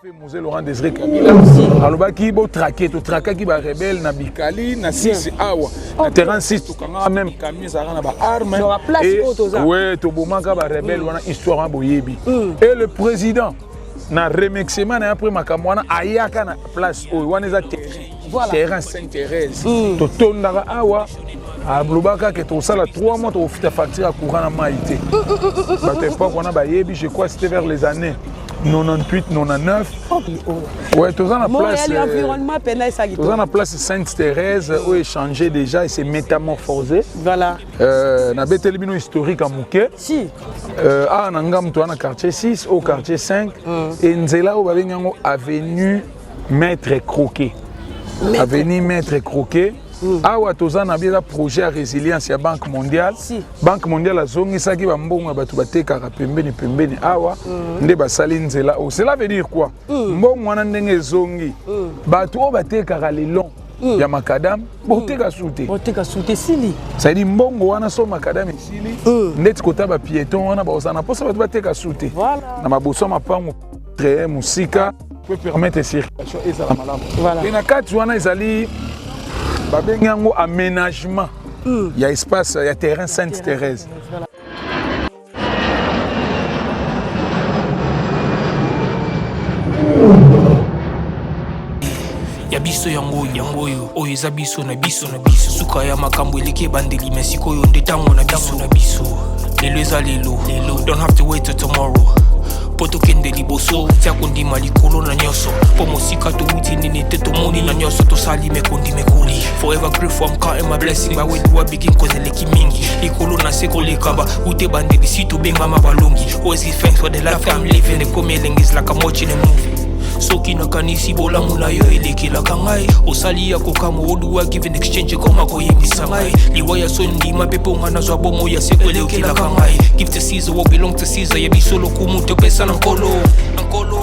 Mosé Laurent Désiré Kabila alobaki bo traquer to traquer ba rebelle na Bikali na 6 awa na terrain 6 to kanga même camion ça na ba arme et ouais to bomaka ba rebelle wana histoire boyebi et le président na remerciement na après makamwana ayaka na place o wana za terrain Sainte-Thérèse to tondaka awa ablobaka que to sala 3 mois to fita facture à courant na maïté ba époque on a ba yebi je crois c'était vers les années 98, 99. Ouais, tous en place. Tous en place Sainte-Thérèse où échangé déjà et s'est métamorphosé. Voilà. Na betelibino historique à Mouké. Si. Ah, nangam toi na quartier 6 au quartier 5 et nzela au babengango avenue Maître Croquet. Avenue Maître Croquet. Awa tozana bien projet à résilience ya Banque mondiale. Banque mondiale azongisa ki bambongo batu batekaka pembeni pembeni awa nde basali nzela. Cela veut dire quoi? Mbongo wana ndenge zongi. Batu o batekaka le long ya makadam boteka soute. Boteka soute sili. Ça dit mbongo wana so makadam sili. Ndeti kota ba piéton wana ba osana posa batu bateka soute. Voilà. Na maboso mapango très musika peut permettre circulation et ça la malamu. Voilà. Et na kati wana ezali babengango aménagement. Il y a espace, il y a terrain Sainte-Thérèse. Ya biso yango oyo eza biso na biso suka ya makambo eleki bandeli mesiko yo nde tango na biso lelo eza lelo don't have to wait till tomorrow poto kende liboso tia kondima likolo na nyoso po mosika to wuti nini te to moni na nyoso to sali mekondi mekoli forever grateful I'm counting my blessing by way do I begin cause eleki mingi likolo na seko lekaba ute bandeli si to benga mabalongi always give thanks for the life I'm living the coming is like I'm watching a movie soki na kanisi bola muna yo elekela kangai osali ya kokamo oduwa give in exchange koma koyebisa ngai liwaya so ndima pepo ngana zwa bomo ya sekwelekela kangai give to Caesar what belong to Caesar ya bisolo kumuntu pesa na nkolo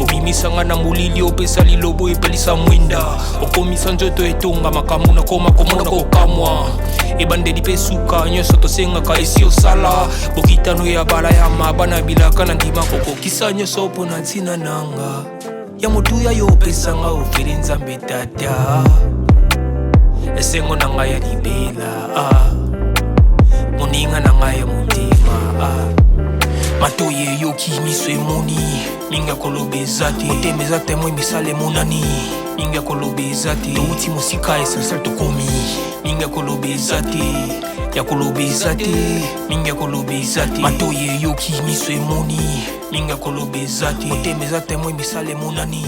obimisa ngana mulili opesa lilobo epelisa mwinda okomisa njoto etonga makamu na koma komona kokamwa ebandeli pesuka nyoso tosenga ka esi osala bokitano ya bala ya mabana bilaka na ndima kokokisa nyoso pona ntina nanga ya motuya yo pesanga ofere nzambe tata esengo na ngai ya libela moninga na ngai ya motema matoye yoki miso emoni minga kolobeza te otemeza temwe misale monani minga kolobeza te touti mosika esensel tokomi minga kolobeza te ya kolobeza te minga kolobeza te matoye yoki miso emoni minga kolobeza te otemeza temwe misale monani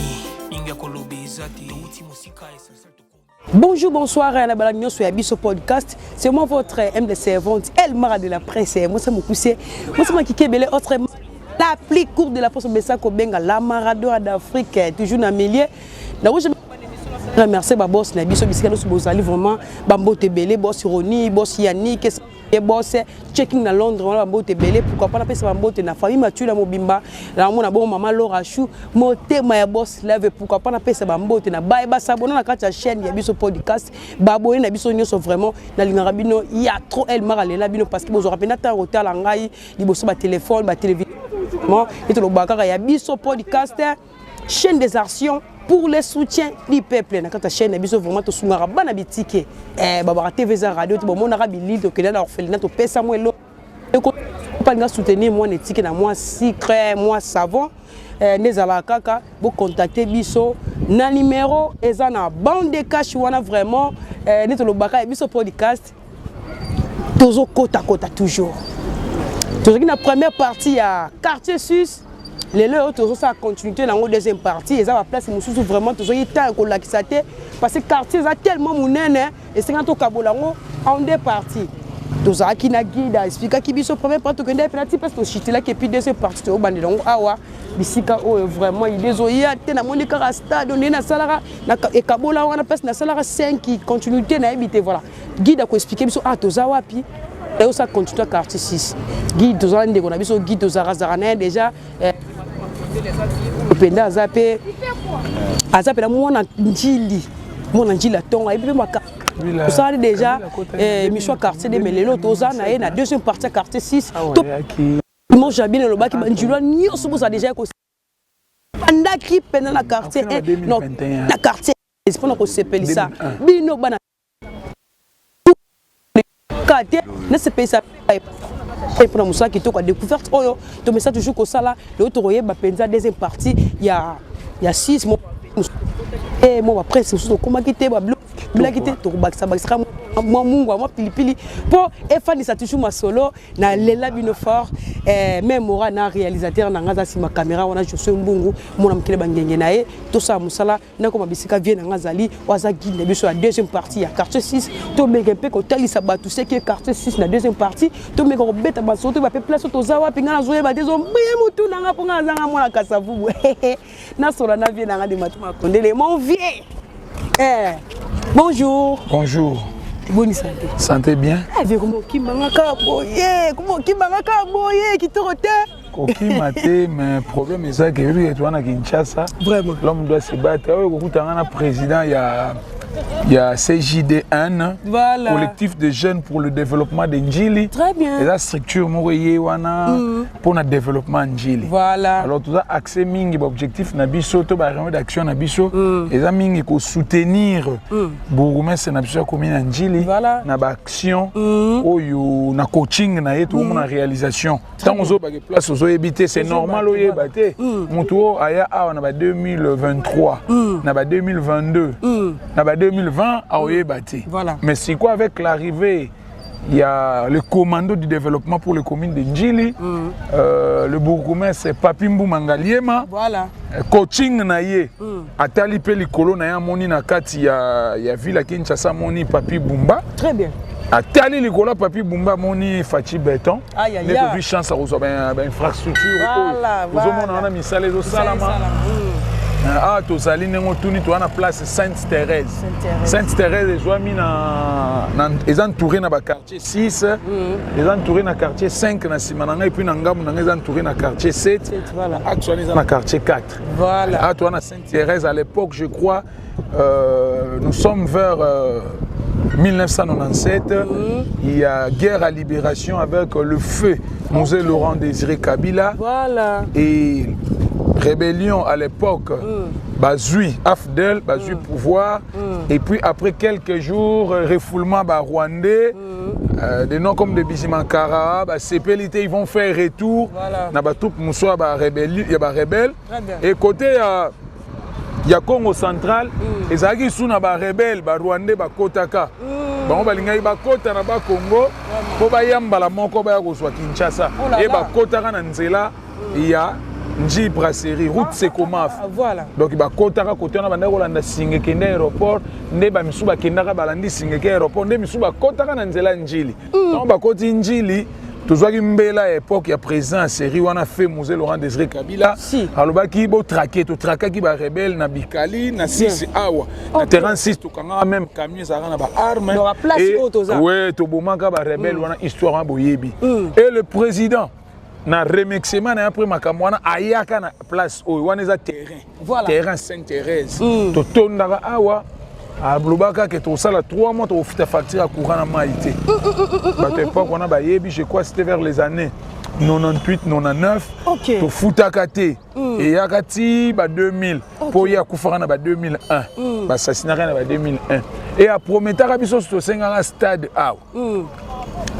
minga kolobeza te touti mosika esensel tokomi. Bonjour, bonsoir à la balagnon sur Abisso Podcast. C'est moi votre M de servante, El Mara de la presse. Moi c'est mon poussé. Moi c'est moi qui kébélé autre la plus courte de la poste Bessako Benga, la Maradona d'Afrique, toujours dans milieu. Là où je remercie ma boss na biso bisika nous bozali vraiment bambo tebele boss Roni, boss Yannick et boss checking na Londres on bambo tebele pourquoi pas na pesa bambo te na famille Mathieu la mobimba na mona bon maman Laura Chou motema ya boss leve pourquoi pas na pesa bambo te na ba ba sabona na kati ya chaîne ya biso podcast baboye na biso nyonso vraiment na lingara bino il y a trop El Mara la bino parce que bozo rapena ta retard la ngai liboso ba téléphone ba télévision et to lo bakaka ya biso podcast chaîne des actions pour le soutien du peuple. Na kata chaîne biso vraiment to sungara bana bitike baba TV za radio to mona ka bilili to kena na orphelinat to pesa mwelo ko pa nga soutenir moi netike na moi sucre moi savon nezala kaka bo contacter biso na numéro eza na bande de cash wana vraiment neto lo baka biso podcast tozo kota toujours tozo na première partie à quartier sus. Les leurs toujours ça continuité dans la deuxième partie et ça va place mususu vraiment toujours y temps ko lakisate parce que quartier ça tellement munene et 50 kabolango en deux parties tous a qui na guide expliquer qui biso première partie que ndé penalty parce que chute là qui puis deuxième partie au bandelongo awa bisika o vraiment il désoya te na monika ka stade on na salara na e kabola wana place na salara 5 qui continuité na habité voilà guide ko expliquer biso toza wapi et ça continue quartier 6 guide toza ndeko na biso guide toza razarana déjà penda azape la mona njili tonga et puis maka ça déjà Michou quartier de melelo toza na na deuxième partie quartier 6 dimanche bien le baki njilwa nyoso boza déjà ko andaki pendant la quartier non la quartier c'est pour qu'on s'appelle ça bino bana quartier ne se paye ça pour nous ça qui to découverte oyo to mais ça toujours comme ça là l'autre royer ba penza deuxième partie il y a 6 mois et moi après c'est comment quitter ba blague quitter to bakisa moi mungu moi pilipili pour efani ça toujours ma solo na lela bino fort même mora na réalisateur na ngaza si ma caméra wana je suis mbungu mona mkile bangenge nae to ça musala na ko mabisika vie na ngazali waza guide biso la deuxième partie ya quartier 6 to mege pe ko talisa batu c'est que quartier 6 na deuxième partie to mege ko beta ba soto ba pe place to zawa pinga na zoye ba dezo mbiye mutu na nga ponga zanga mona kasavubu na sola na vie na nga de matuma kondele mon vieux bonjour. Bonjour. Bonne santé. Santé bien. Comment qui m'a qui te retient? Koki maté, mais problème est ça que tu as à Kinshasa. Vraiment. L'homme doit se battre. Tu as un président, il y a CJD1, voilà. Collectif de jeunes pour le développement de Njili. Très bien. Et la structure pour le développement de Njili. Voilà. Alors tout ça accès mingi objectif nabiso to ba d'action nabiso et ça mingi ko soutenir bourgmestre nabiso commune Njili voilà. na ba action oyo na coaching na yeto na réalisation. Tant on zo ba place ozo éviter c'est normal oyo baté. Mutuo aya a na ba 2023 na ba 2022 na ba 2020 à Oyebati. Voilà. Mais c'est quoi avec l'arrivée, il y a le commando du développement pour les communes de Njili, le bourgmestre c'est Papimbu Mangaliema, voilà. Coaching naye, atali pe likolo na ya moni na kati ya ville Kinshasa moni Papi Bumba. Très bien. Atali likolo Papi Bumba moni Fachi Béton. Aïe aïe. Ne peut chance à recevoir une infrastructure. Voilà. Voilà. On a mis ça les salama. Ah, tu as une place Sainte-Thérèse. Sainte-Thérèse, ils ont entouré dans le quartier 6, ils ont entouré dans le quartier 5, et puis ils ont entouré dans le quartier 7, actuellement ils sont dans le quartier 4. Voilà. Ah, tu as Sainte-Thérèse, à l'époque, je crois, nous sommes vers 1997, il y a guerre à libération avec le feu, Mosé Laurent Désiré Kabila. Voilà. Et rébellion à l'époque, Bazui, Afdel, Bazui pouvoir, et puis après quelques jours, refoulement rwandais, des noms comme des Bizimankara, CPLT, ils vont faire retour, il y a rebelle, et côté il y a Congo central, et ça qui sont rebelle, Rwandais, Kotaka. Bon, balinga bakota na ba Congo, po bayamba la moko ba kozwa Kinshasa, et bakota na nzela, il y a Nji brasserie route Sekomaf. Voilà. Donc ba kotaka côté na banda kolanda singe kende aéroport, nde ba misuba kendaka balandi singe ke aéroport, nde misuba kotaka na nzela Njili. Donc ba koti Njili, tozwaki mbela époque ya président série wana fait Mosé Laurent Désiré Kabila. Alobaki bo traquer to traquaki ba rebelle na Bikali na 6 awa. Na terrain 6 to kanga même camion ça na ba armes. Dans la place autoza. Ouais, to bomaka ba rebelle wana histoire boyebi. Et le président na remerciement na après makamwana ayaka na place o wana za terrain. Voilà. Terrain Sainte-Thérèse. To tondaka awa a blobaka que to sala 3 mois to futa facture à courant na maïté. Bato époque on a bayebi je crois c'était vers les années 98 99. OK. To futa kate et yakati ba 2000 pour ya kufara na ba 2001. Ba assassinat na ba 2001. Et a prometaka biso to senga stade awa.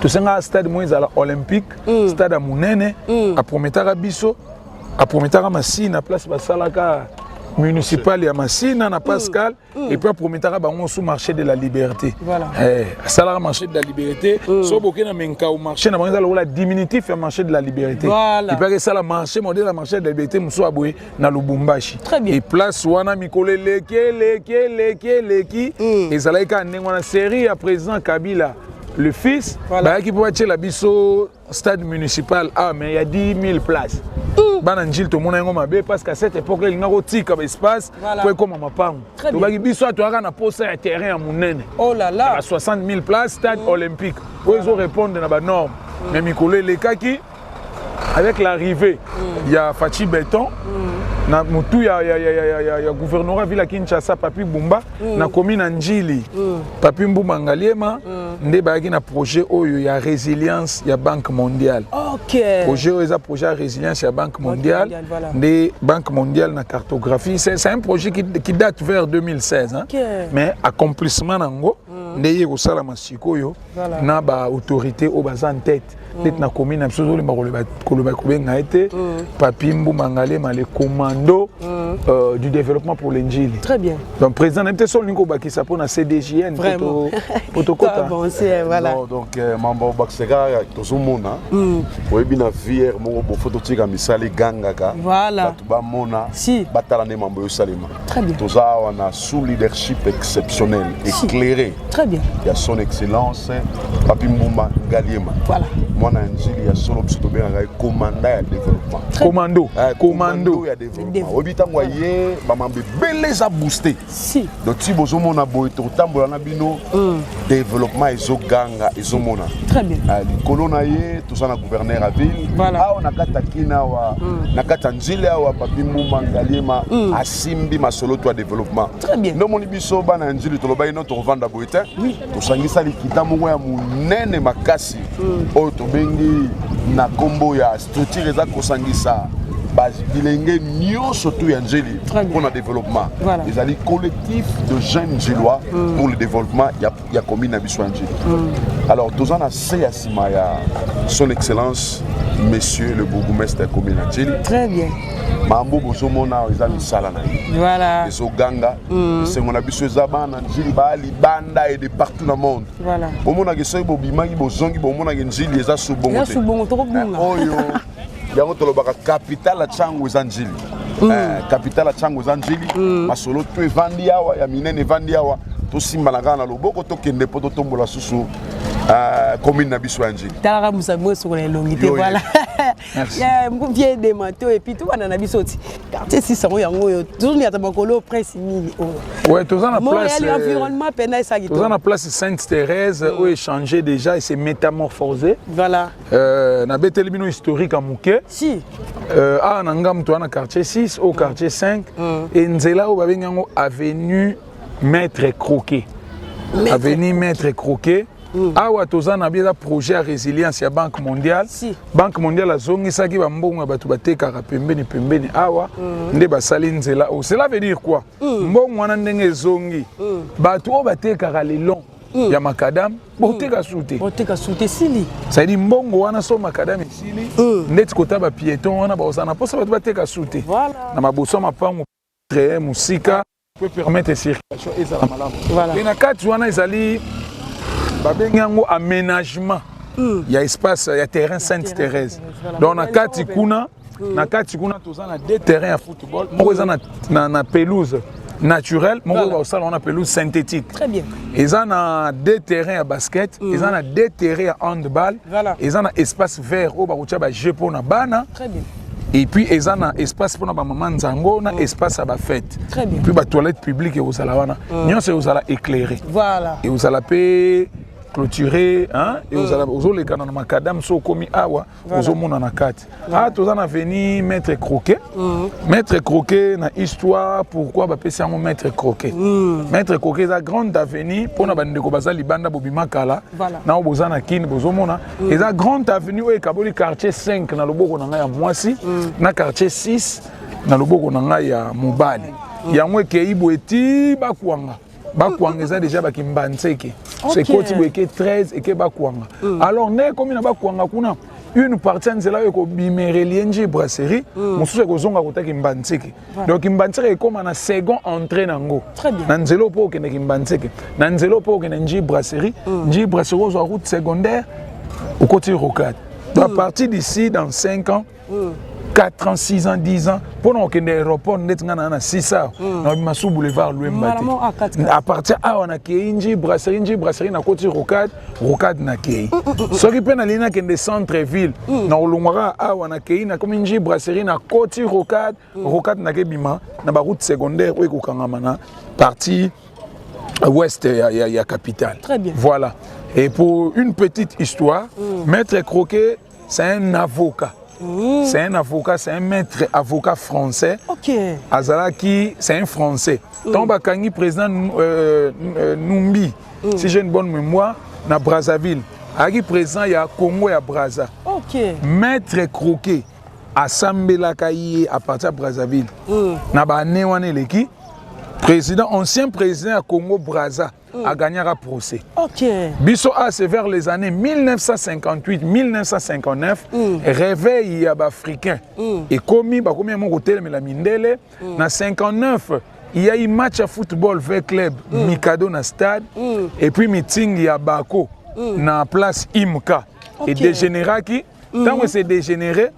Tout ça un stade moïse olympique, stade à Mounene, à Prometara Bisso, à Prometara Massine, à place Basalaka municipale et à Massine, à Pascal, et puis à Prometara on sous marché de la liberté. Voilà. À Salara marché de la liberté, so bokena menka au marché na banza la diminutif marché de la liberté. Voilà. Et puis ça la marché modèle la marché de la liberté muso aboué na Lubumbashi. Très bien. Et place wana mikole leki et ça là ka ndengwana série à président Kabila. Le fils, voilà. Qui peut être la biso stade municipal, mais il y a 10 000 places. Bananjil tout le monde a un parce qu'à cette époque il y a un petit espace pour comme ma femme. Donc il biso tu as un poste à terrain à Mounene. Oh là là. Il y a 60 000 places stade olympique. Où ils ont répondu à la norme. Mais Mikole les kaki avec l'arrivée, il y a Fachi Béton. na mutu ya gouvernorat ville Kinshasa Papi Bumba na commune Njili Papi Bumba Ngaliema nde bayaki na projet oyo ya résilience ya Banque mondiale. OK. Projet oyo eza projet ya résilience ya Banque mondiale. Nde Banque mondiale na cartographie c'est un projet qui date vers 2016 hein. Mais accomplissement nango ndeye kosala masikoyo na ba autorité au baza en tête peut-être na commune na biso zolemba koloba kobenga ete Papi Mbumba Ngalema le commando du développement pour l'Injili. Très bien. Donc président n'était seul ningo bakisa pour na CDJN protokota avancer voilà. Donc mambo baksega tozomona oyebi na VR mo bo photo tika misali gangaka voilà ba mona si batala ne mambo yo salima. Très bien. Toza wana sous leadership exceptionnel éclairé. Très bien. Il y a son excellence Papi Mbumba Ngalema. Voilà. Mwana Njili ya solo biso benga commandant ya développement. Commando ya développement. Oyebi tango ye ba mambe beleza booster. Si. Donc si bozomona boy to tambola na bino développement ezoganga ezomona. Très bien. Likolo na ye tozana gouverneur à ville. Voilà. Awa nakata kina wa nakata Njili awa Papi Mbumba Ngalema asimbi masolo to développement. Très bien. No moni biso bana Njili to loba ino to vanda boyete. Oui. Tosangisa likita moko ya munene makasi. Oyo tobengi na kombo ya structure eza kosangisa bilenge nyonso tu ya Njili pour le développement. Voilà. Ils allaient collectif de jeunes Njilois pour le développement ya commune na biso Njili. Alors tozana ya sima ya son excellence monsieur le bourgmestre commune Njili. Très bien. Mambo bozomona eza misala na ye. Voilà. Ezoganga sengo na biso eza bana Njili ba libanda et de partout dans le monde. Voilà. Omona ke soki bobimaki bozongi bomona ke Njili eza subongo te. Eza subongo to kobunga. Oyo yango tolobaka capitale ya Tchango eza Njili. Capitale ya Tchango eza Njili. Masolo to evandi awa ya minene evandi awa to simbalaka na loboko to kende po to tombola susu commune na biso ya Njili. Talaka musamwe sur les longues voilà. Merci. Ya mvie de manteau et puis tout bana na biso ti. Quartier 600 yango yo. Toujours ni atabakolo prince ni. Ouais, tozana place. L'environnement pena ça qui. Tozana place Sainte-Thérèse où échangé déjà et s'est métamorphosé. Voilà. Na betelibino historique à Mouké. Si. Ah nangam to na quartier 6 au quartier 5 et nzela au babengango avenue Maître Croquet. Avenue Maître Croquet. Awa tozana bien projet à résilience ya Banque mondiale. Si. Banque mondiale azongisaki ba mbongo batu batekaka pembeni awa nde basali nzela. Cela veut dire quoi? Mbongo wana ndenge zongi. Batu o batekaka le long ya makadam boteka soute. Boteka soute sili. Ça dit mbongo wana so makadam sili ndeti kota ba piéton wana ba osana posa batu bateka soute. Voilà. Na maboso mapango très musika peut permettre circulation ezala malamu. Voilà. Et na kati wana ezali babengango aménagement ya espace ya terrain Sainte-Thérèse. Donc na kati kuna tozana deux terrains à football, moko eza na pelouse naturelle, moko ba osala na pelouse synthétique. Très bien. Eza na deux terrains à basket, eza na deux terrains à handball, eza na espace vert o ba kotia ba jeu pour na bana. Très bien. Et puis eza na espace pour na ba maman nzango na espace à ba fête. Très bien. Et puis ba toilette publique et osala wana. Nyonso osala éclairé. Voilà. Et osala pe clôturé hein et aux les canons macadam so komi awa aux mona na kati ah tozana veni Maître Croquet. Maître Croquet na histoire pourquoi ba pesi ngo Maître Croquet. Maître Croquet za grande avenue pour na bandeko bazali banda bobima kala na obozana kini bozomona eza grande avenue o ekaboli quartier 5 na loboko na ngai ya mwasi na quartier 6 na loboko na ngai ya mobali yango ekei boeti bakwanga bakwanga eza déjà bakimbantseke c'est koti boeke 13 eke bakwanga alors ne comme na bakwanga kuna une partie nzela yo ko bimereli nji brasserie mosusu ekozonga kotaki mbantseke donc mbantseke ekoma na second entrée nango na nzelo po okende kimbantseke na nzelo po okende nji brasserie ozwa route secondaire okoti rocade donc à partir d'ici dans 5 ans 4 ans, 6 ans, 10 ans, pour nous que l'aéroport n'est pas 6 ans, nous sommes boulevard Louembate. À partir de là, on a une brasserie, na côté rocade na kei. Ce qui peut aller dans des centres-villes, na Olongwara, on a comme une brasserie na côté rocade na kebima, na ba route secondaire où ekokangamana partie ouest ya capitale. Très bien. Voilà. Et pour une petite histoire, Maître Croquet, c'est un avocat. C'est un avocat, c'est un maître avocat français. Ok. Azalaki, c'est un français. Tomba Kangi, président Numbi, si j'ai une bonne mémoire, na Brazzaville. Agi président, il y a Congo et à Brazza. Ok. Maître Croquet, Assemblée Lakaïe à partir de Brazzaville. Na ba Newane Leki, président, ancien président à Congo Brazza, a gagné un procès. Ok. Bisso A, c'est vers les années 1958-1959, réveil africain. Et commis, comme mon hôtel, mais la Mindele, na 59, il y a eu match à football vers club Mikado na stade, et puis meeting il y a Bako na place Imka. Et dégénéré qui, tant que c'est dégénéré,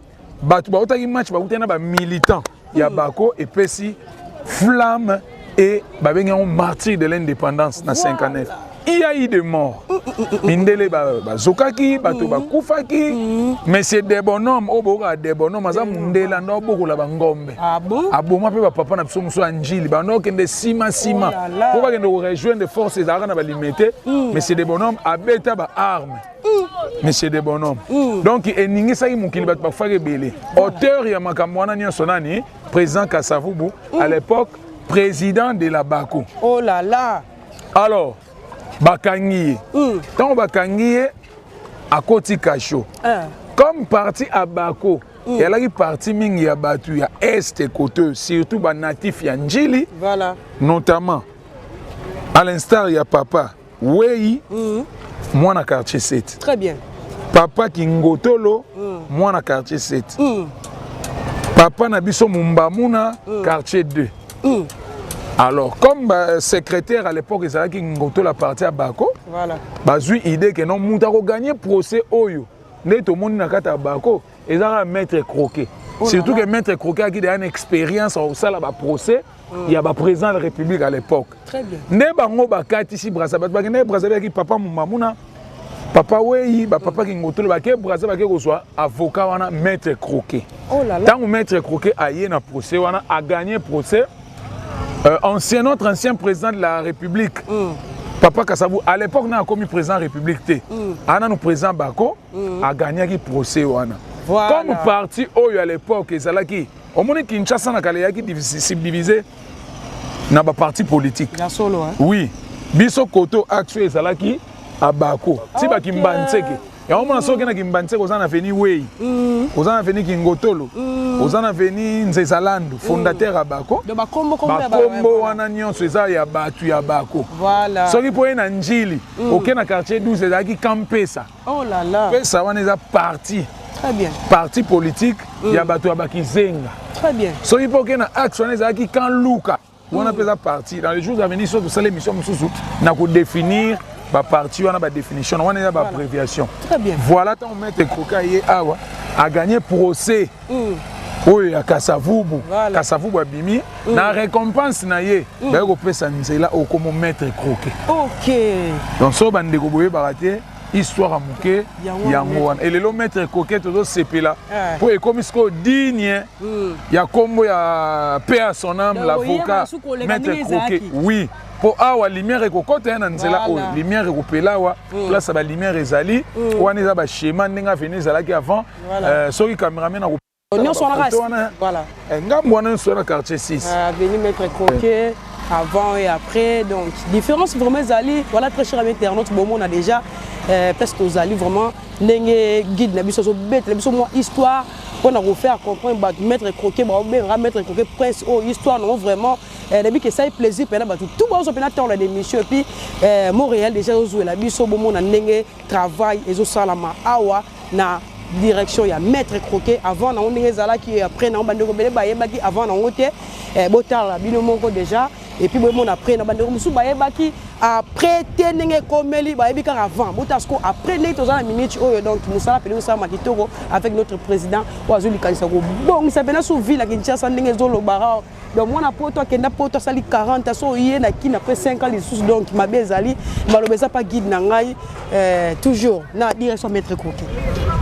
Batu ba otaki match ba utena ba militant, il y a Bako et puis si flamme et babengi un martyr de l'indépendance na 59. Il y a eu des morts. Mindele bazokaki, bato bakufaki, mais c'est des bonhommes, oboka des bonhommes, aza mundela ndo boko la bangombe. Ah bon? Aboma pe ba papa na biso muso anjili, bano kende sima. Pour pas que nous rejoindre des forces ezaka na ba limité, mais c'est des bonhommes abeta ba armes. Mais c'est des bonhommes. Donc eningi sa mukili bato bafake belé. Auteur ya makambo wana nyonso nani, président Kasavubu à l'époque président de la Bako. Oh là là. Alors, Bakangi. Tant Bakangi à Koti Kacho. Comme parti à Bako, il y a une partie mingi ya batu ya est côté, surtout ba natif ya Njili. Voilà. Notamment à l'instar il y a papa Wei, moi na quartier 7. Très bien. Papa Kingotolo, moi na quartier 7. Papa Nabiso Mumbamuna, quartier 2. Alors, comme secrétaire à l'époque, ils avaient qui la partie à Bako. Voilà. Bazui idée que non, Moutaro gagné procès Oyo. Né tout le monde n'a qu'à Bako. Ils ont maître croqué. Surtout que maître croqué a une expérience au sein de procès. Il y a un président de la République à l'époque. Très bien. Né bango bakati ici Brazzaville. Né Brazzaville qui papa Moumamuna. Papa Wei, papa qui ngotolo baké Brazzaville qui soit avocat wana maître croqué. Oh là là. Tant que maître croqué a eu un procès wana a gagné procès. Notre ancien président de la République, Papa Kassabou, à l'époque, nous avons commis président de la République. Nous président Bako a gagné le procès. Voilà. Comme parti à l'époque, au moins Kinshasa a divisé dans les partis politiques. Oui. Biso Koto actuel Zalaki à Bako. Si Bakimbanseke. Et on a sorti Kimbanseke aux avenue Wei, aux avenue Kingotolo, aux avenue Nzezalando, fondateur à Bako. De Bakombo wana nyonso eza ya batu ya Bako. Voilà. Soki po na Njili, aucun na quartier 12 ezaki Kampesa. Oh là là. Pesa wana eza parti. Très bien. Parti politique ya batu ya Bakizenga. Très bien. Soki po na axe wana ezaki Kanluka. Wana pesa parti. Dans les jours à venir, sur cette émission mususu na ko définir ba parti wana ba définition wana ya ba abréviation. Très bien. Voilà ton maître Kokaye awa a gagné procès. Oui, à Kasavubu. Voilà. Kasavubu a bimi. Na récompense na ye. Ba ko pesa nzela o comme maître croqué. OK. Donc so bande ko boye baraté histoire à muke yango wana. Et le maître croqué todo sepela. Pour ekomisko digne. Ya kombo ya paix à son âme l'avocat maître croqué. Oui. Pour awa lumière ekokota na nzela o lumière ekopela wa place ba lumière ezali wana eza ba schéma ndinga venir ezalaki avant soki cameraman on soit voilà. Ngambo wana sur le quartier 6. Venu mettre croquet avant et après, donc différence vraiment zali. Voilà très cher à internaute, bon on a déjà presque aux ali vraiment n'engé guide na biso so bête la biso moi histoire on a refaire comprendre mettre croquet ba mettre croquet prince oh histoire non vraiment depuis que ça est plaisir pendant ba tout bon so pendant temps la émission puis Montréal déjà jouer la biso bon on a n'engé travail et zo salama awa na direction ya maître croquet avant na ondenge zala qui après na bandeko bele ba yebaki avant na ngote botala bino moko déjà et puis bon après na bandeko musu ba yebaki après tenenge komeli ba yebika avant botasko après les toza na minute oyo donc nous sala pele ça makitoko avec notre président Wazuli Kanisako bon ça pena sous ville à Kinshasa ndenge zolo bara donc moi na poto kenda poto sali 40 so yé na kin après 5 ans les sous donc ma bezali malobeza pas guide na ngai toujours na direction maître croquet.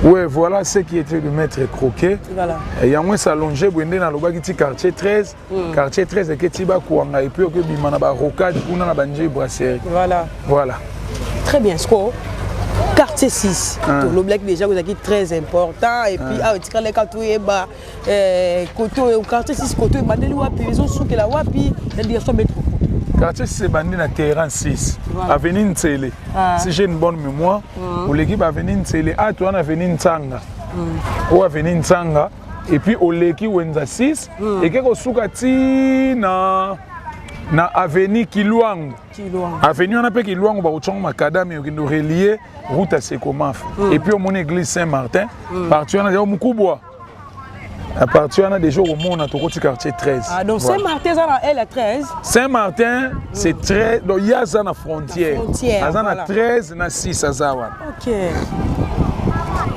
Oui, voilà ce qui était de maître croquet. Voilà. Il y a un salongé dans le quartier 13. Quartier 13 et que Tiba Kouanga et puis que Bimana Rocade, Kuna Banji Brasserie. Voilà. Voilà. Très bien, Sco. Quartier quartier 6. Le bloc déjà vous avez très important et puis tu as les quartiers côté quartier 6 côté bandeli wapi ils ont souké la wapi la direction métro. Quartier 6 c'est bandé na terrain 6 avenue Ntsele. Si j'ai une bonne mémoire pour l'équipe avenue Ntsele tu as avenue Ntsanga. Ou avenue Ntsanga et puis au leki wenza 6 et quelque souka ti na avenue Kiluangu. Avenue on appelle Kiluangu ba uchong makadami qui nous relier route à Sekomaf. Et puis au mon église Saint-Martin, partir on a Mukubwa. À partir on a des jours au monde à côté quartier 13. Ah donc voilà. Saint-Martin ça là elle 13. Saint-Martin c'est très donc il y a ça na frontière. Ça na 13 na 6 à Zawa. OK.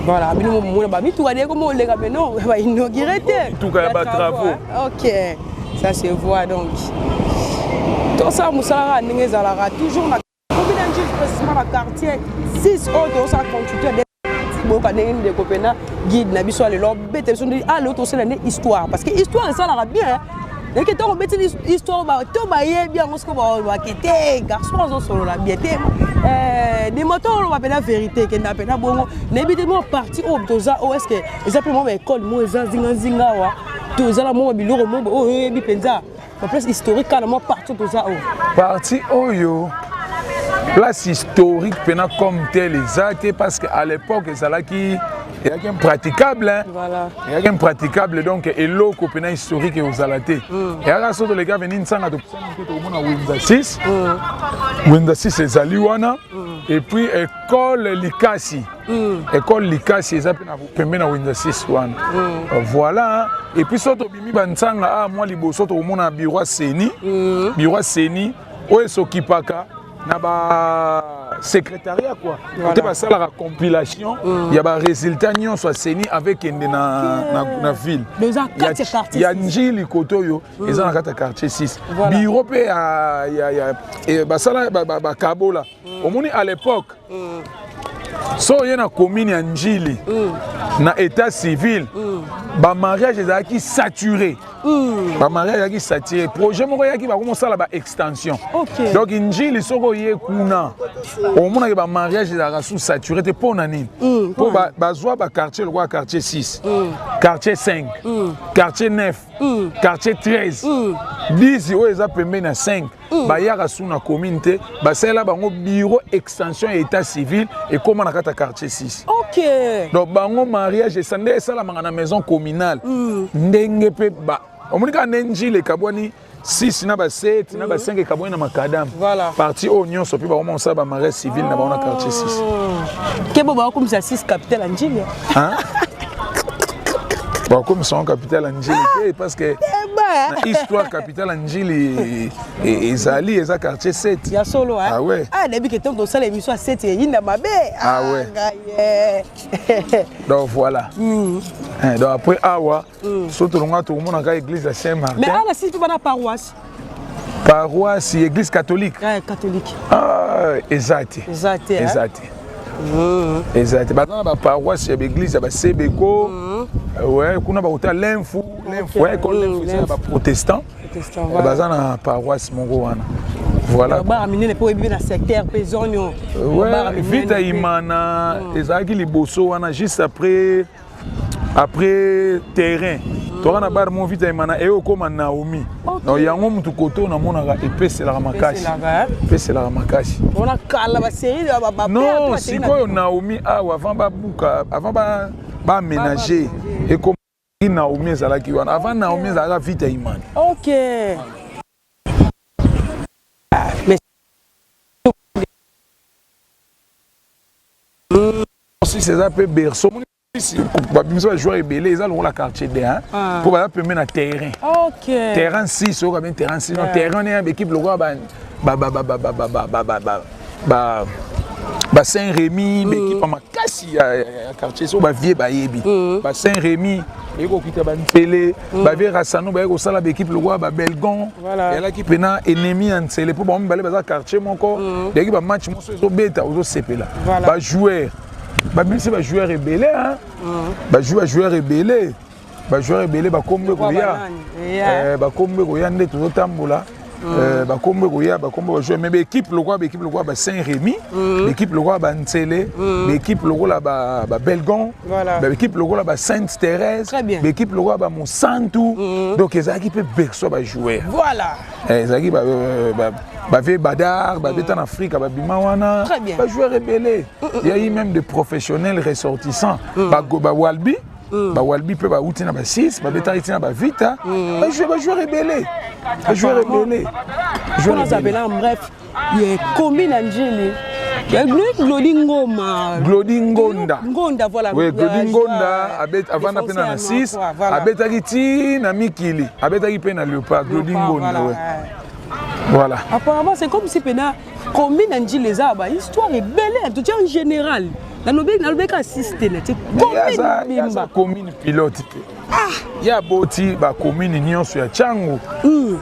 Voilà, mais nous on va tout regarder comment les gars maintenant va inaugurer tout cas ba travaux. OK. Ça se voit donc. Tout ça Moussala Ningezala toujours na combien d'anges précisément dans quartier 6 autres ça constitue des de Copenhague guide na biso le bête so dit ah l'autre c'est l'histoire parce que histoire ça la bien et que ton bête histoire ba to ba ye bien on se ko ba kete garçon on solo la bien des moteurs on va la vérité que na pena bongo n'évidemment parti au toza o est-ce que exactement école mo zinga wa toza la mo biloko mo o bi penza la place historique carrément partout toza o parti oyo place historique comme tel exact parce qu'à l'époque il y a impraticable hein? Voilà. Il y a impraticable donc et l'eau copena historique et aux alatés et à la sorte les gars venus nsanga de Windsor 6 Windsor 6 c'est Zaliwana et puis école Likasi ça peut na Windsor 6 one voilà et puis surtout bimi bansanga moi liboso to mona bureau Seni oyo s'occupaka na ba secrétariat quoi côté ba sala la compilation il y a ba résultat nyon soit Seni avec na ville il y a Njili Kotoyo ils ont na quartier 6 bureau pe ya ba sala ba Kabola au moni à l'époque so yena commune ya Njili na état civil ba mariage ezaki saturé projet moko yaki ba commencer la ba extension donc Njili soko ye kuna au mona ke ba mariage ezaka sous saturé te pona nini po ba zwa ba quartier le quartier 6 quartier 5 quartier 9 quartier 13 10 o eza pembeni na 5 ba yaka sous na communauté ba sala bango bureau extension et état civil et comment na kata quartier 6 donc bango mariage esande sala manga na maison communale ndenge pe ba omonika Njili kabwani 6 na ba 7 na ba 5 kabwani na makadam parti oignon so pe ba comment ça ba mariage civil na ba na quartier 6 kebo ba comme ça 6 capitale Njili hein bon comme son capitale Njili parce que histoire capitale Njili ezali eza quartier 7 ya solo hein ah ouais ah depuis que tant que ça l'émission 7 yinda mabe ah ouais donc voilà donc après awa surtout longa tout le monde a église à Saint-Martin mais ala si tu vas na paroisse église catholique catholique ah exact bah dans la paroisse il y a l'église il y a Sebeko ouais kuna ba hôtel l'info ouais comme l'info c'est ba protestant bah dans la paroisse mongo wana voilà ba amener les pour bien dans secteur pezonio ouais vite imana ezaki liboso wana juste après terrain toi na bar mon vite imana et comme Naomi non yango mutu koto na monaka epesela makasi on a kala ba série ba non si ko Naomi avant ba buka avant ba aménager et comme Naomi ezalaki wana avant Naomi ezalaka vite imana OK mais si c'est un peu berceau Babimso va jouer belé, ils ont la quartier D pour aller permettre un terrain. OK. Terrain 6, on va bien terrain 6. Non, terrain est une équipe le roi Saint-Rémy, l'équipe ma cassi quartier so ba vie ba yebi. Ba Saint-Rémy, et ko kita ba Mpele, ba vie Rassano ba ko sala l'équipe le roi ba Belgon. Et là qui pena ennemi en Nsele pour ba mbale ba quartier moko. L'équipe ba match mo so beta o so sepela. Ba joueur bah même si bah joueur rebelle hein bah joueur rebelle bah combe koya bah combe koya ndé tout tambola bakombo koya bakombo ba jouer mais équipe lokwa ba Saint-Rémy, équipe lokwa ba Ntsele, équipe lokwa ba Belgon, équipe lokwa ba Sainte-Thérèse, équipe lokwa ba Monsanto. Donc les équipes berceau ba jouer. Voilà. Les équipes ba ve Badar, ba en Afrique, ba Bimawana, ba jouer rebelle. Il y a eu même des professionnels ressortissants, ba Walbi. Ba Walbi peut ba outina ba 6 ba beta itina ba vita ba jouer rebelle on s'appelle en bref il y a commune Angeli il y a Ngonda voilà oui Ngonda abet avant na pena na 6 abeta kiti na mikili abeta ki pena Léopard Ngonda voilà apparemment c'est comme si pena commune Angeli les a ba histoire est belle tout en général. Dans le assisté, il y a commune pilote. Il y a beaucoup de communes union sur Tchango.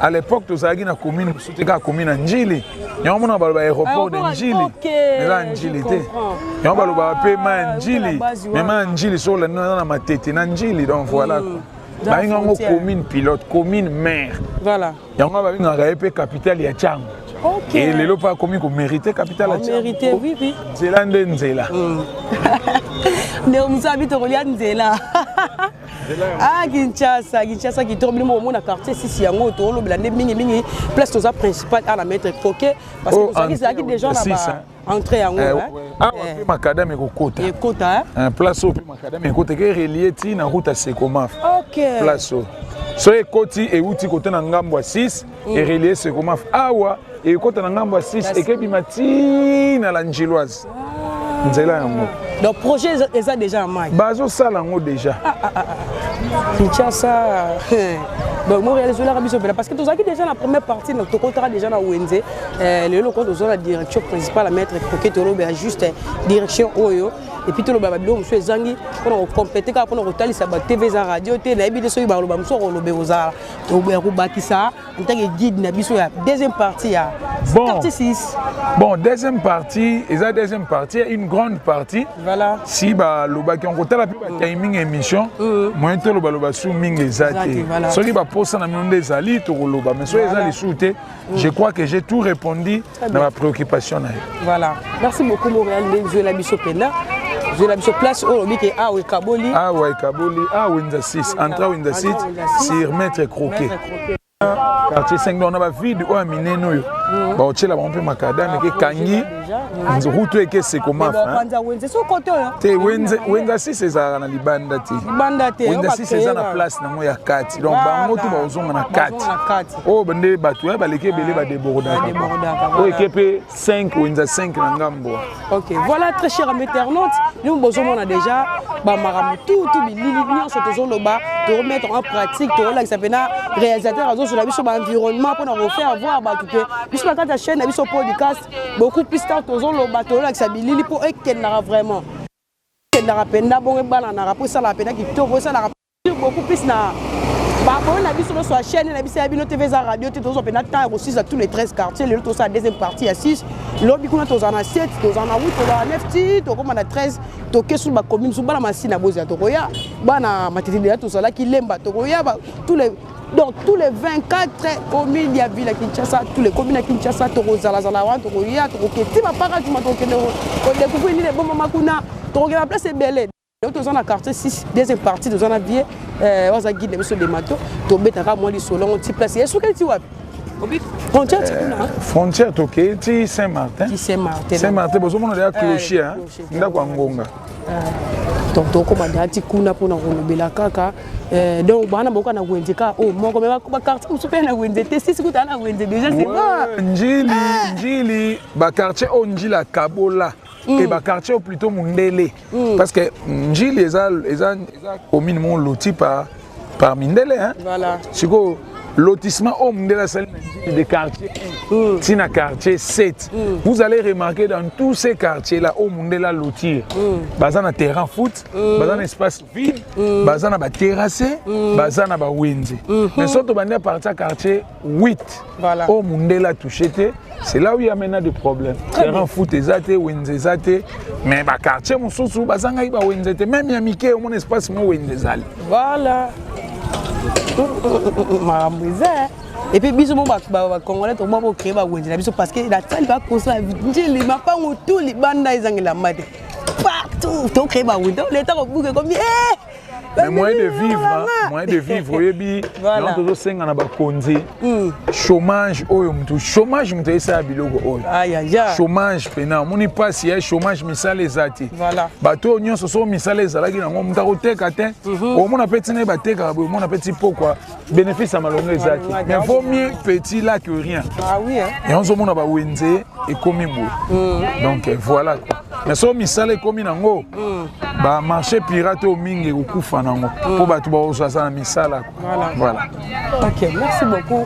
À l'époque, tu as une commune, commune Angili. Il y a un aéroport d'Angili. Mais là, Angili. Il y a un paiement Angili. Même Angili sur la tête, Angili. Donc voilà. Il y a une commune pilote, commune maire. Voilà. Il y a une capitale de Tchango. Okay. Et les lots pas commis qu'on méritait capital. Mérité, oui, oui. Zélande Nzela. Mais on habite au Nzela. Ah, Kinshasa qui tombe le moment dans quartier si yango to lo blande mingi place aux principal à la mettre coquet parce que ça qui des gens là-bas entrer en haut. Ah, on peut macadam et côté. Et côté. Un place au macadam et côté qui est relié na route à Sekomaf. OK. Place au. So e koti e uti côté na ngambo 6 et relié Sekomaf. Awa et côté na ngambo 6 et kebimati na la Njiloise. Nzela yango. Donc projet est déjà en main. Bazo sala ngo déjà. Kinshasa. Donc moi réaliser la rabiso parce que tous qui déjà la première partie notre contrat déjà na Wenze le local de la direction principale à mettre coquet to lobe juste direction oyo et puis to lobe babilo monsieur Zangi pour compléter pour nous retaler ça TV za radio te na ebi de so ba loba muso lobe ozala to be ko bakisa en tant que guide na biso ya deuxième partie ya partie 6. Bon deuxième partie et la deuxième partie une grande partie. Voilà. Si ba loba ki on kotala pi ba timing émission moi to loba sous ming ezate. So ki ba posa na mionde ezali to loba mais so ezali soute je crois que j'ai tout répondu dans ma préoccupation. Voilà. Merci beaucoup Montréal de la biso pena. Je la biso place au lobby que ah ouais Kaboli. Ah ouais Kaboli, ah Winda 6, entra Winda 6 sur Maître Croquet. Quartier 5 on a vide ou aminé nous. Ba otela ba mpe makadam ke kangi. Route eke c'est comment hein. Te Winda 6 ezala na libanda te. Winda 6 ezala na place na mo ya 4. Donc ba ngoto ba ozonga na 4. Oh bande batu ba leke belé ba débordaka. O ekepe 5 Winda 5 na ngambo. OK, voilà très cher amis internautes, nous besoin on a déjà ba maram tout bilili nyonso tozoloba de remettre en pratique to la qui s'appelle réalisateur sur la biso environnement pour nous refaire voir ba que biso la carte chaîne biso podcast beaucoup plus tard tozoloba to la qui s'appelle pour ekendara vraiment ekendara penda bon bana na rapport ça la penda qui to ça la beaucoup plus na ba bon la biso sur la chaîne na biso ya bino TV za radio te tozo penda temps aussi à tous les 13 quartiers le tout ça deuxième partie à 6 lobby kuna tozana 7 tozana 8 tozana 9 ti to comme na 13 to ke sur ba commune sur bana masina bozi to koya bana matiti de to sala ki lemba to koya tous les donc tous les 24 communes ya ville à Kinshasa tous les communes à Kinshasa to kozala zala wa to koya to koketi ba para tu ma to kende ko découvrir ni les bons makuna to la place est belle. Donc nous sommes dans quartier 6 deuxième partie nous sommes à vie waza guide biso de mato to betaka moi li solo on ti place est sous quel ti wapi frontière frontière toke ti Saint-Martin Saint-Martin bozo mona ya clocher hein ndako ngonga donc komanda ti kuna pona kolobela kaka donc bana boka na wenze ka oh moko me ba quartier musupe na wenze te sisi kuta na wenze déjà c'est bon njili ba quartier on njili la Kabola et ba quartier plutôt Mundele parce que njili eza commune mon loti par Mindele hein voilà siko lotissement au Mundela c'est des quartiers tina quartier 7 vous allez remarquer dans tous ces quartiers là au Mundela lotir bazana terrain foot bazana espace vide bazana ba terrassé bazana ba wenze mais surtout bande partir quartier 8 voilà au Mundela touché c'est là où il y a maintenant des problèmes terrain foot ezate wenze ezate mais ba quartier mususu bazanga ba wenze même ya mike mon espace mo wenze zali voilà Et puis biso mo ba congolais to mo créer ba wenzi na biso parce que la tali ba construire njili mapango tout libanda ezangela mate partout to créer ba wenzi l'état ko bouger comme mais moyen de vivre oyebi non toujours senga na ba konzi chômage oyo mtu chômage mtu esa biloko oyo chômage pena moni passe ya chômage misala ezati bato nyonso so misala ezalaki nango mtu akoteka te o mona petit na bateka bo mona petit pourquoi bénéfice à malongo ezati mais vaut mieux petit là que rien et on se mona ba wenze et komi bo donc voilà quoi mais so misala komi nango ba marché pirate au mingi okufa nango po bato ba osasa na misala voilà. OK, merci beaucoup.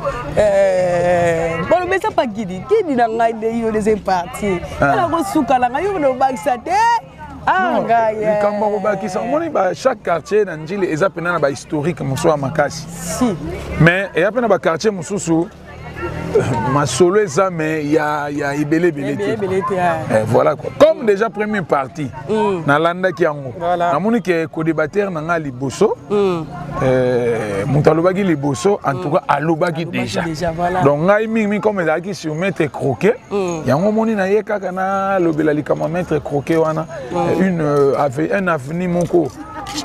Bon mais ça pas guidi na ngai de yo les impartis ala ko suka la ngai yo no bakisa te les kambo bakisa moni ba chaque quartier na njili eza pena na ba historique muso ya makasi si mais et apena ba quartier mususu masolo eza mais ya ibele voilà quoi comme déjà première partie na landa ki yango na moni ke ko débatteur na nga liboso mutalobaki liboso en tout cas alobaki déjà donc ngai mingi comme ezaki sur maître croquet yango moni na ye kaka na lobela likama maître croquet wana un avenir moko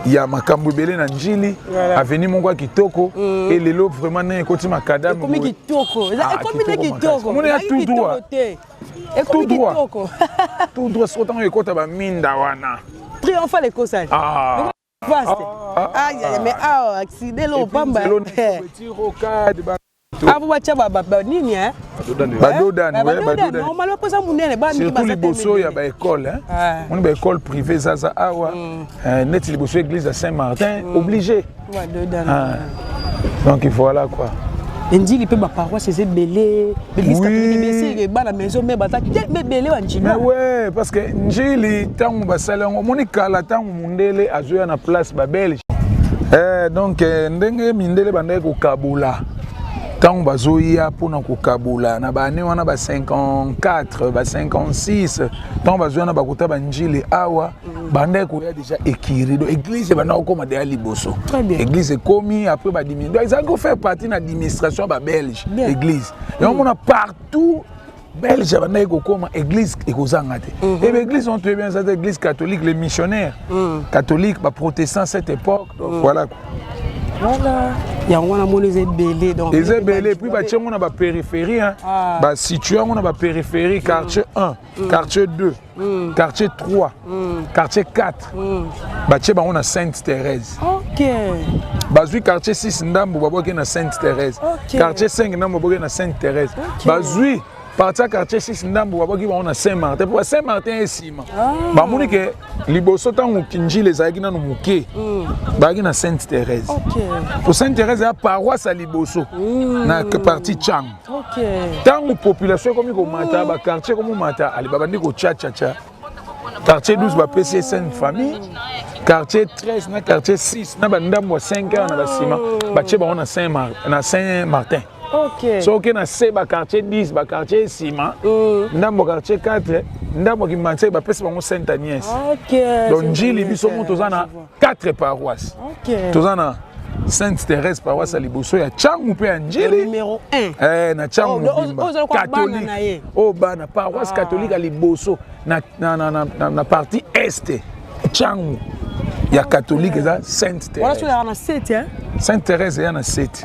ya makambo belé na njili avenir moko kitoko et lelo vraiment na ekoti makadam comme kitoko kitoko moni ya tout droit tout droit so tango ekota ba minda wana triomphal ekosali mais accident lo pamba petit rocade abo bacha ba nini badodane normalement posa munene ba niki ba liboso ya ba école on ba école privée zaza awa net liboso église de Saint-Martin obligé donc il faut là quoi Njili pe ba paroisse c'est belé l'église catholique bessé ba la maison mais ba ta mais belé wa njili mais ouais parce que njili tangu ba salango monika la tangu mundele azoya na place ba belge donc ndenge mindele banda ko kabula tangu bazoya pona ko kabula na ba ne wana ba 54 ba 56 tangu bazoya na bakota ba njili awa banda ko ya déjà écrire donc église banda ko ma de liboso église komi après ba diminuer donc ils ont fait partie de l'administration ba belge église et on a partout belge banda ko koma église ekozanga te et l'église on très bien cette église catholique les missionnaires catholiques ba protestants cette époque donc voilà voilà yango na moni ze belé donc les belé puis ba tchengo na ba périphérie ba situé on a ba périphérie quartier 1 quartier 2 quartier 3 quartier 4 ba tché ba on a Sainte Thérèse OK bazui quartier 6 ndambo baboke na Sainte Thérèse quartier 5 ndambo baboke na Sainte Thérèse bazui partir quartier 6 ndambo baboki ba on a Saint-Martin pour Saint-Martin et Sima ba moni ke liboso tangu kinji les ayaki na muke ba na Sainte Thérèse pour Sainte Thérèse ya paroisse à liboso na partie Chang tangu population comme ko mata ba quartier comme mata ali babandi ko cha quartier 12 ba PC Sainte Famille quartier 13 na quartier 6 na ba ndambo 5 na ba Sima ba che ba on a Saint-Martin OK. So que na seba quartier 10 ba quartier Sima ndambo quartier 4 ndambo ki manse ba pesa bango Sainte Agnès. OK. Donc njili biso mo tozana 4 paroisses. OK. Tozana Sainte Thérèse paroisse à liboso ya Changu pe ya njili numéro 1. Na Changu catholique. Oh bana paroisse catholique à liboso na partie est Changu. Ya catholique eza Sainte Thérèse. Voilà sur la 7 hein. Sainte Thérèse ya na 7.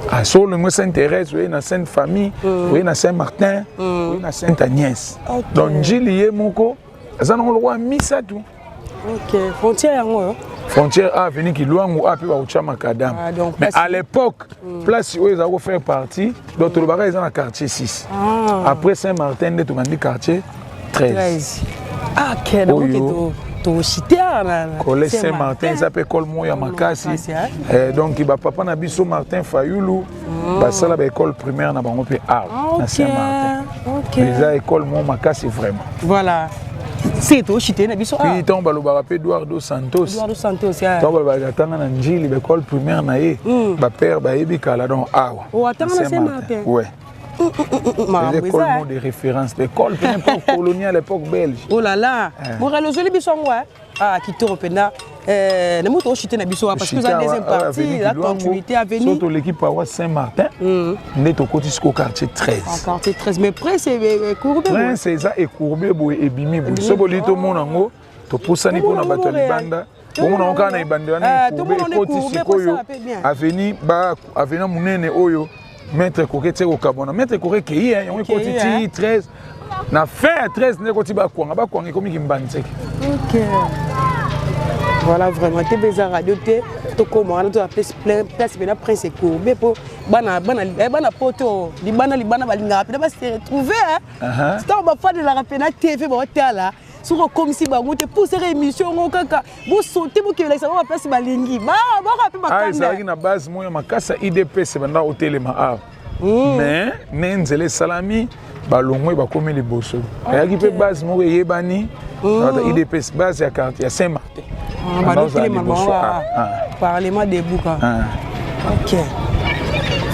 Ah, sur le mot Sainte-Thérèse, oui, na Sainte-Famille, oui, na Saint-Martin, oui, na Sainte-Agnès. Donc, Njili Moko, ça n'a pas mis ça tout. OK. Frontière en frontière A, venu qui loin ou A, puis va au Macadam. Mais à l'époque, place où ils ont fait partie, d'autres barrages, ils ont un quartier 6. Après Saint-Martin, ils ont un quartier 13. Ah, quel collège Saint-Martin, ils appellent école Moya Makasi. Donc, il va papa Nabiso Martin Fayoulou, ça la école primaire na bango pe art na Saint-Martin. Les écoles Moya Makasi vraiment. Voilà. C'est tout chité Nabiso art. Puis tombe le barapé Eduardo Santos. Eduardo Santos. Tombe le batanga na njili l'école primaire na ye. Ba père ba yebi kala donc awa. Oh, attends na Saint-Martin. Ouais. Les écoles de référence, l'école coloniale à l'époque belge. Oh là là, mon relojoli bisongwa. Ah, qui te repena. na moto chuter na biso parce que ça deuxième partie la continuité à venir surtout l'équipe à Saint-Martin né to côté jusqu'au quartier 13 quartier 13 mais près c'est courbé c'est ça et courbé boy et bimi boy so bolito monango to pusani pona bato libanda bon on kana ibanda wana courbé côté sikoyo avenir ba avenir munene oyo maître kokete ko kabona maître kokeke hier on côté 13 na fin 13 ne côté ba kwanga comme kimbanzeke OK. Voilà vraiment te beza radio te to comme on a place bena prince courbé pour bana poto libana balinga ba se retrouver hein c'est on fa de la rapena TV ba tala sur comme si ba ngote pour ces émissions kaka bo sauter bo ke ça va place balingi ba rapé ba kanda ça na base moya makasa IDPS banda hotelema mais nenzele salami balongwe bakomi liboso ayaki pe base moko yebani IDPS base ya quartier ya Saint-Martin Parlement des bouquins. OK.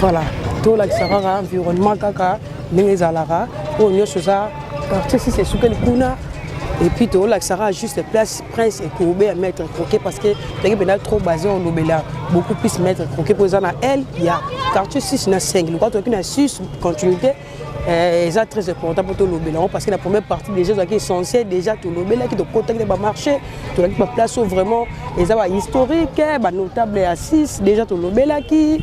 Voilà. Tout là qui sera environnement kaka les alara au mieux ça quartier si c'est soukel kuna et puis tout là qui sera juste place prince et courbé à mettre croquet parce que t'es bien trop basé en Lobela beaucoup plus mettre croquet pour ça na elle il y a quartier 6 na 5 le quartier qui a 6 continuité c'est très important pour tout le Lobela parce que la première partie des gens qui sont censés déjà tout le Lobela qui de contact de marché tout là qui place vraiment les avoir historique notable à 6 déjà tout le Lobela qui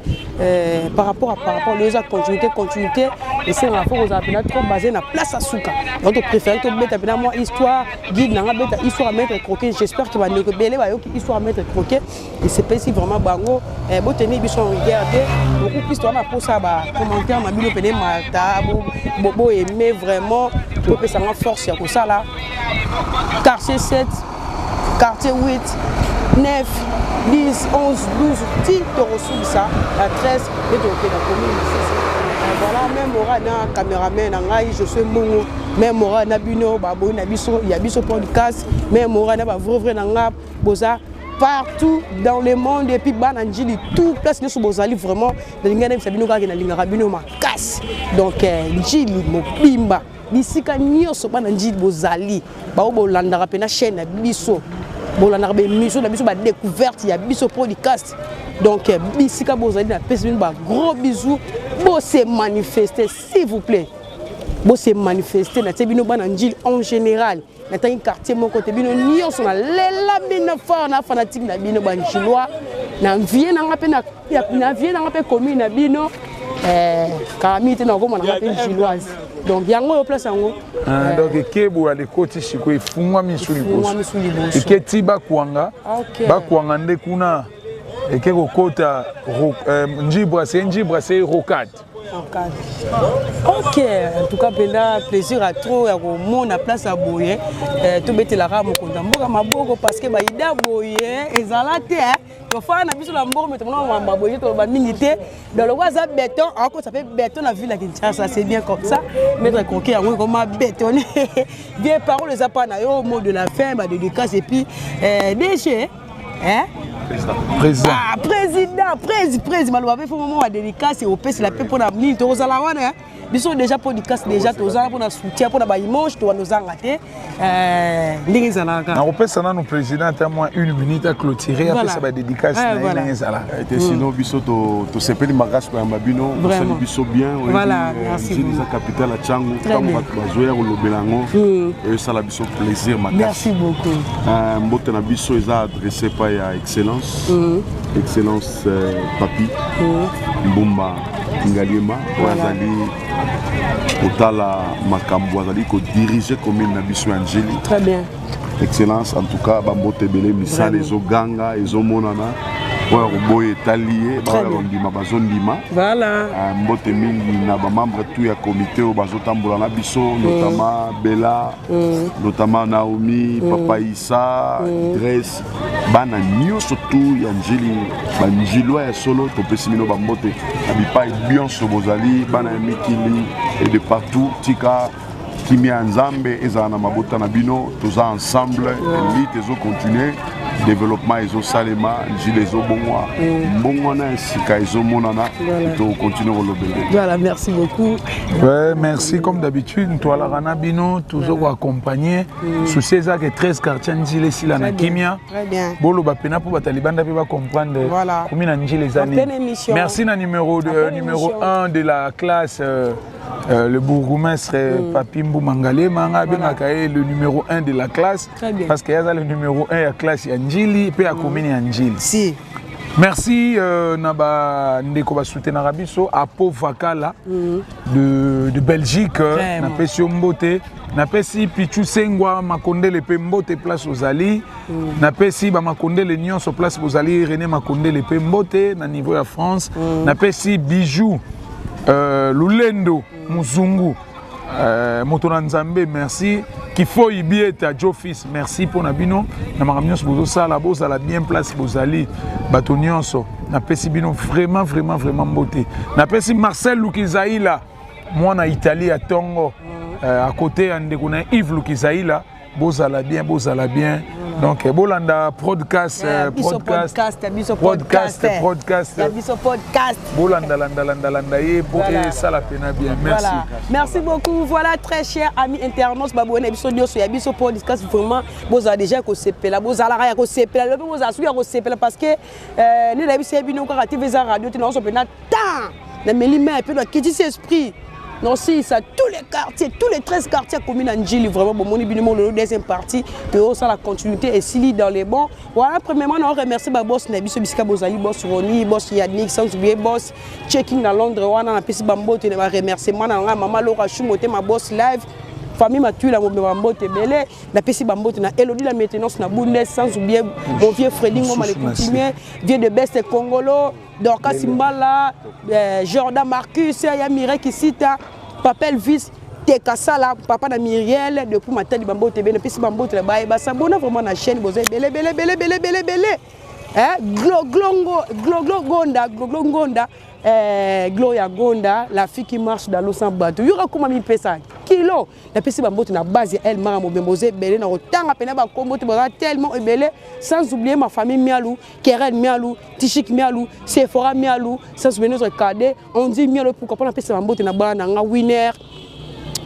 par rapport les autres continuité et c'est la fois aux appels trop basé na place à souka donc on préfère que mettre appel moi histoire guide na beta histoire à mettre croquet j'espère qu'il va ne rebelle ba histoire à mettre croquet et c'est pas si vraiment bango bo tenir biso regarder beaucoup plus toi na pour ça ba commentaire ma bilo pene mata bobo aimer vraiment pour que ça en force comme ça là quartier 7 quartier 8 9 10 11 12 10 to reçu ça à 13 et donc la commune voilà même aura na caméraman ngai je suis mongo même aura na bino babo na biso ya biso podcast même aura na ba vrai nga boza partout dans le monde et puis bananjili tout place les bozali vraiment ngana bisabino ka na linga bino makasi donc njili mobimba bisika nyoso bananjili bozali ba bolanda pena chaîne na biso bolanda be mission na biso ba découverte ya biso podcast donc bisika bozali na pesi ba gros bisous bo se manifester s'il vous plaît bo se manifester na tebino bananjili en général na tangi quartier mon côté bino nyoso na lela bino fort na fanatique na bino banjilois na vie na ngape na vie na ngape commune na bino kamite na ngoma na ngape jiloise donc yango yo place yango donc kebo ale koti siko ifungwa misuli boso iketi bakwanga bakwanga nde kuna ekeko kota njibra c'est rocade. Ok, en tout cas, plaisir à trop à mon place à Boye. Tout bête la rame au Condamboga Maboko parce que Baïda Boye et Zalate. Le fois, on a vu sur la mort, mais on a Boye, on va militer. Dans le WhatsApp béton, encore ça fait béton la ville à Kinshasa, c'est bien comme ça. Mettre coquet, on va bétonner. Bien parole, les apanaïs au mot de la fin, de dédicace et puis déchets. Hein? Président. Ah, président. Il faut un moment à dédicace et au pays, c'est la paix pour la minute. Ils sont déjà pour du casse, déjà pour la soutien, pour la image, pour nous engager. On peut s'en aller au président, moi une minute à clôturer, après ça va dédicace. Sinon, Bissoto, tu sais pas les magases pour un babino, tu sais bien. Voilà, merci. C'est la capitale à Tchangou, comme Bazoyer ou Lobelango. Et ça la biso plaisir, merci beaucoup. Mbote na biso est adressé par Excellence. Excellence Papi. Mbumba Ngaliema. Wazali. Otala Makambo Wazali ko diriger commune na biso Angeli. Très bien. Excellence en tout cas Bambote Belé misala ezo ganga ezo monana. Ouais, Boye Talié, Bazondima. Voilà. Mbote mingi na ba membre tout ya comité au Bazotambola na biso, notamment Bella, notamment Naomi, Papa Issa, Idriss, bana nyoso tout ya Njili, ba Njilwa ya solo to pesimino ba mbote. Abipa bien so bozali, bana mikili et de partout tika Kimi Nzambe ezana mabota na bino, toza ensemble, elite ezo continuer. développement ezo salema njili ezo bongwa mbongwa na sika ezo monana to continuer au lobby. Voilà, merci beaucoup. Ouais, merci comme d'habitude toi la rana bino toujours accompagner sous ces actes 13 quartiers njili sila na kimia. Très bien. Bolo ba pena pour batalibanda pe ba comprendre combien na njili les années. Merci na numéro 1 de la classe le bourgmestre Papimbu Mangale Manga Benakaye le numéro 1 de la classe parce qu'il y a le numéro 1 de la classe Yanjili et à commune Yanjili. Si. Merci Naba Ndeko Basute Narabiso à Pau Vakala de Belgique na pesi Mbote na pesi Pichu Sengwa Makonde le Pembote place aux Ali na pesi ba Makonde le Nyonso place aux Ali René Makonde le Pembote na niveau de France na pesi Bijou Lulendo Muzungu Motona Nzambe merci Kifo Ibieta Jofis merci pour Nabino na makamnyos bozo sala boza la bien place bozali batonyonso na pesi bino vraiment beauté na pesi Marcel Lukizaïla moi na Italie à Tongo à côté ndeko na Yves Lukizaïla boza la bien donc bolanda podcast bolanda ye pour ça la peine bien merci voilà. Merci beaucoup voilà très cher amis internautes babone biso nyoso ya biso podcast vraiment boza déjà ko sepela boza la ya ko sepela le boza suya ko sepela parce que ni la biso bino ko TV za radio tu non so pena tant na melima et puis le qui dit esprit. Non, si, ça, tous les quartiers, tous les 13 quartiers communes en Njili, vraiment, bon, mon le deuxième partie, que ça la continuité et Sili dans les bons. Voilà, premièrement, on remercie ma boss Nabiso Bisika Bozali, boss Roni, boss Yannick, sans oublier boss Checking dans Londres, on a un Bambo, tu ne remerciement, maman Laura Choumote, ma boss live. Famille m'a tué la Bambo Tebele, la PC Bambo, na Elodie la maintenance, na Bounès, sans oublier mon vieux Freding, mon coutumier, vieux de Best Congolo, Dorcas Simbala, Jordan Marcus, Yamire qui cite, Papa Elvis, Tekasala, Papa na Myriel, depuis ma tête Bambo Tebele, PC Bambo Tebele, ça bonne vraiment la chaîne, vous avez belé. Glongonda, Gloria Gonda, la fille qui marche dans l'eau sans bateau. Il y aura comment il fait ça? Kilo, la personne qui na base elle m'a mobemosé belé na autant à peine ba combo tellement belé sans oublier ma famille Mialou, Keren Mialou, Tichik Mialou, Sephora Mialou, sans oublier notre cadet, on dit Mialou pourquoi pas la personne na bana na winner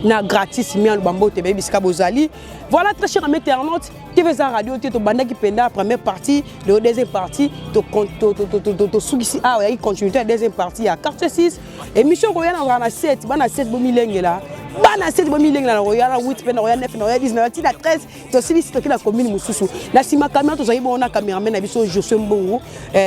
na gratis Mialou Bambo Tebe Bisika Bozali. Voilà très cher amis internautes, TV Radio to banda qui penda première partie, le deuxième partie to sugisi ah ouais, continuité la deuxième partie à quartier 6 émission royale en 7 bana 7 bomilenge là. Bana 7 bomilenge là royal 8 pena royal 9 royal 19 ti la 13 to sili to la commune mususu. La sima caméra to zayi bona caméraman na biso Josué Mbongo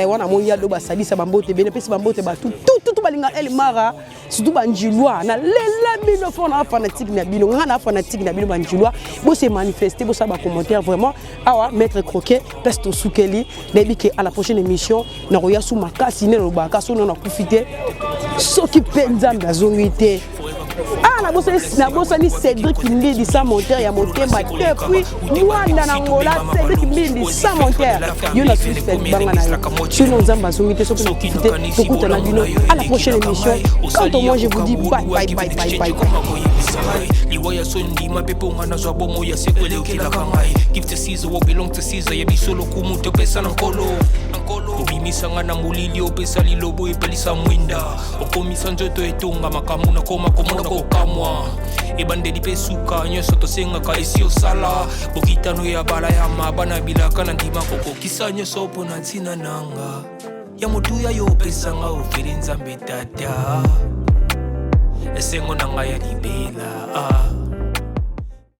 wana moya do basali sa Bambo Tebe ne pesi Bambo Tebe tout balinga El Mara surtout banjilwa na lela bino fona fanatique na bino ngana fanatique na bino banjilwa bo se manifester bo ça ba commentaire vraiment awa maître croquet pesto soukeli debi que à la prochaine émission na roya sou makasi ne lo baka so na kufite soki penza ndazongite ah na bosa ni Cédric Mbidi sa monteur ya motema depuis Rwanda na Angola Cédric Mbidi sa monteur yo na suite banga na yo sinon nzamba zongite soki na kufite tokuta na bino à la prochaine émission quant au moi je vous dis bye Liwaya sondi mapepo ngana zwa bomo ya sekwele ukila kangai give to Caesar what belong to Caesar ya bisolo kumuto pesa na nkolo ubimisa ngana mulili opesa lilobo epelisa mwinda okomisa njoto etonga makamuna koma komona kokamwa ebande dipesuka nyoso tosenga ka esi osala bokitano ya bala ya mabana bilaka na ndima koko kisa nyoso pona ntina nanga ya motuya yo pesa nga ofere nzambe tata esengo nanga ya libela